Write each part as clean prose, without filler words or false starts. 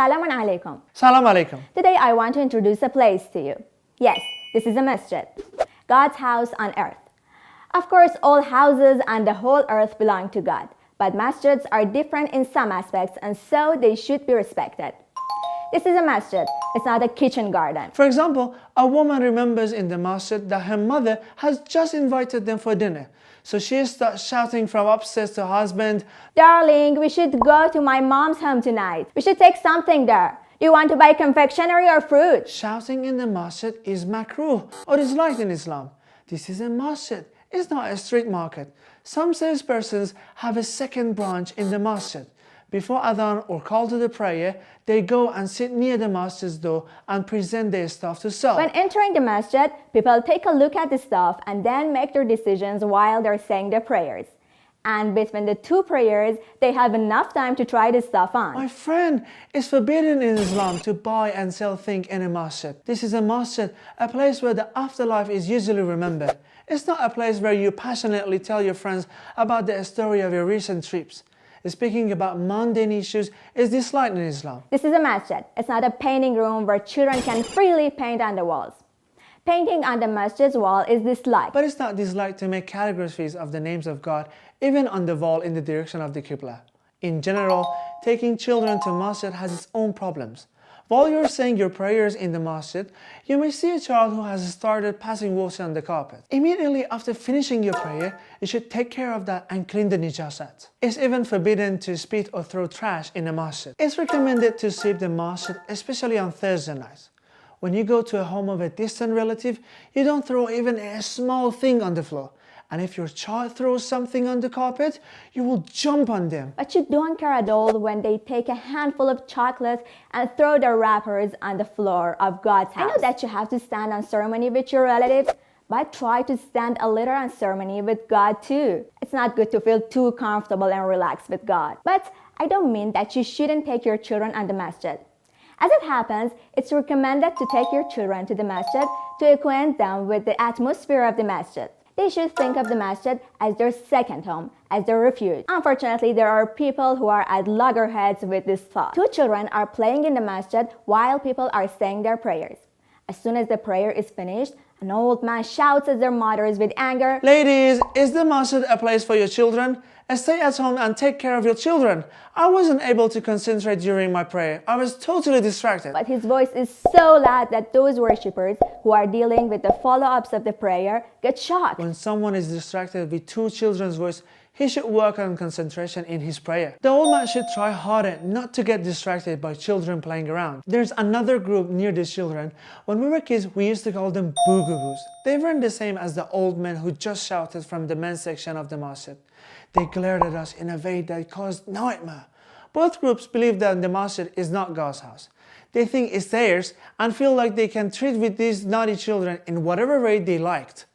Salaam alaikum. Salam alaikum. Today I want to introduce a place to you. Yes, this is a masjid, God's house on earth. Of course, all houses and the whole earth belong to God, but masjids are different in some aspects and so they should be respected. This is a masjid, it's not a kitchen garden. For example, a woman remembers in the masjid that her mother has just invited them for dinner. So she starts shouting from upstairs to her husband, Darling, we should go to my mom's home tonight. We should take something there. Do you want to buy confectionery or fruit? Shouting in the masjid is makruh or disliked in Islam. This is a masjid, it's not a street market. Some salespersons have a second branch in the masjid. Before adhan or call to the prayer, they go and sit near the masjid's door and present their stuff to sell. When entering the masjid, people take a look at the stuff and then make their decisions while they're saying their prayers. And between the two prayers, they have enough time to try the stuff on. My friend, it's forbidden in Islam to buy and sell things in a masjid. This is a masjid, a place where the afterlife is usually remembered. It's not a place where you passionately tell your friends about the story of your recent trips. Speaking about mundane issues is disliked in Islam. This is a masjid. It's not a painting room where children can freely paint on the walls. Painting on the masjid's wall is disliked. But it's not disliked to make calligraphies of the names of God, even on the wall in the direction of the Qibla. In general, taking children to masjid has its own problems. While you're saying your prayers in the masjid, you may see a child who has started passing water on the carpet. Immediately after finishing your prayer, you should take care of that and clean the nijasat. It's even forbidden to spit or throw trash in the masjid. It's recommended to sweep the masjid, especially on Thursday nights. When you go to a home of a distant relative, you don't throw even a small thing on the floor. And if your child throws something on the carpet, you will jump on them. But you don't care at all when they take a handful of chocolates and throw their wrappers on the floor of God's house. I know that you have to stand on ceremony with your relatives, but try to stand a little on ceremony with God too. It's not good to feel too comfortable and relaxed with God. But I don't mean that you shouldn't take your children on the masjid. As it happens, it's recommended to take your children to the masjid to acquaint them with the atmosphere of the masjid. They should think of the masjid as their second home, as their refuge. Unfortunately, there are people who are at loggerheads with this thought. Two children are playing in the masjid while people are saying their prayers. As soon as the prayer is finished, an old man shouts at their mothers with anger, Ladies, is the masjid a place for your children? Stay at home and take care of your children. I wasn't able to concentrate during my prayer. I was totally distracted. But his voice is so loud that those worshippers who are dealing with the follow-ups of the prayer get shocked. When someone is distracted with two children's voice, he should work on concentration in his prayer. The old man should try harder not to get distracted by children playing around. There's another group near these children. When we were kids, we used to call them boogaboos. They weren't the same as the old men who just shouted from the men's section of the masjid. They glared at us in a way that caused nightmare. Both groups believe that the masjid is not God's house. They think it's theirs and feel like they can treat with these naughty children in whatever way they liked.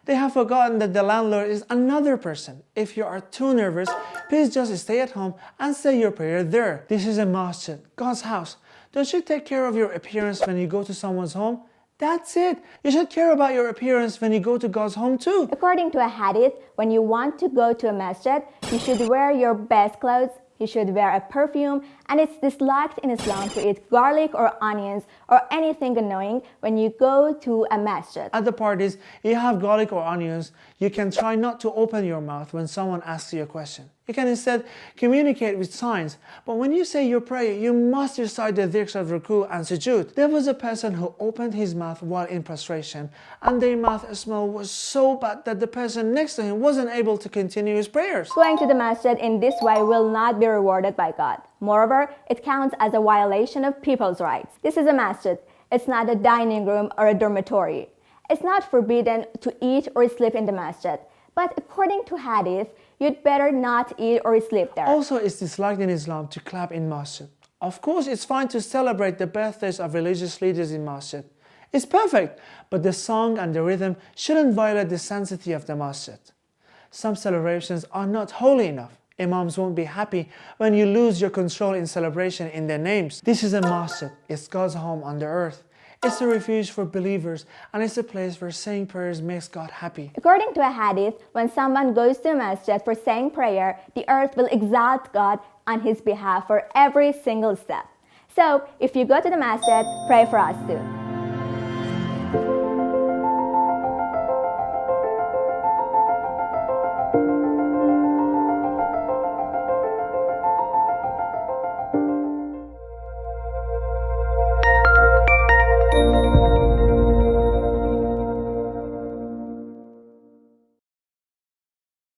They have forgotten that the landlord is another person. If you are too nervous, please just stay at home and say your prayer there. This is a masjid, God's house. Don't you take care of your appearance when you go to someone's home? That's it. You should care about your appearance when you go to God's home too. According to a hadith, when you want to go to a masjid, you should wear your best clothes, you should wear a perfume, and it's disliked in Islam to eat garlic or onions or anything annoying when you go to a masjid. At the parties, you have garlic or onions, you can try not to open your mouth when someone asks you a question. You can instead communicate with signs. But when you say your prayer, you must recite the dhikrs of ruku and sujood. There was a person who opened his mouth while in prostration, and their mouth smell was so bad that the person next to him wasn't able to continue his prayers. Going to the masjid in this way will not be rewarded by God. Moreover, it counts as a violation of people's rights. This is a masjid. It's not a dining room or a dormitory. It's not forbidden to eat or sleep in the masjid. But according to hadith, you'd better not eat or sleep there. Also, it's disliked in Islam to clap in masjid. Of course, it's fine to celebrate the birthdays of religious leaders in masjid. It's perfect, but the song and the rhythm shouldn't violate the sanctity of the masjid. Some celebrations are not holy enough. Imams won't be happy when you lose your control in celebration in their names. This is a masjid. It's God's home on the earth. It's a refuge for believers, and it's a place where saying prayers makes God happy. According to a hadith, when someone goes to a masjid for saying prayer, the earth will exalt God on his behalf for every single step. So if you go to the masjid, pray for us too.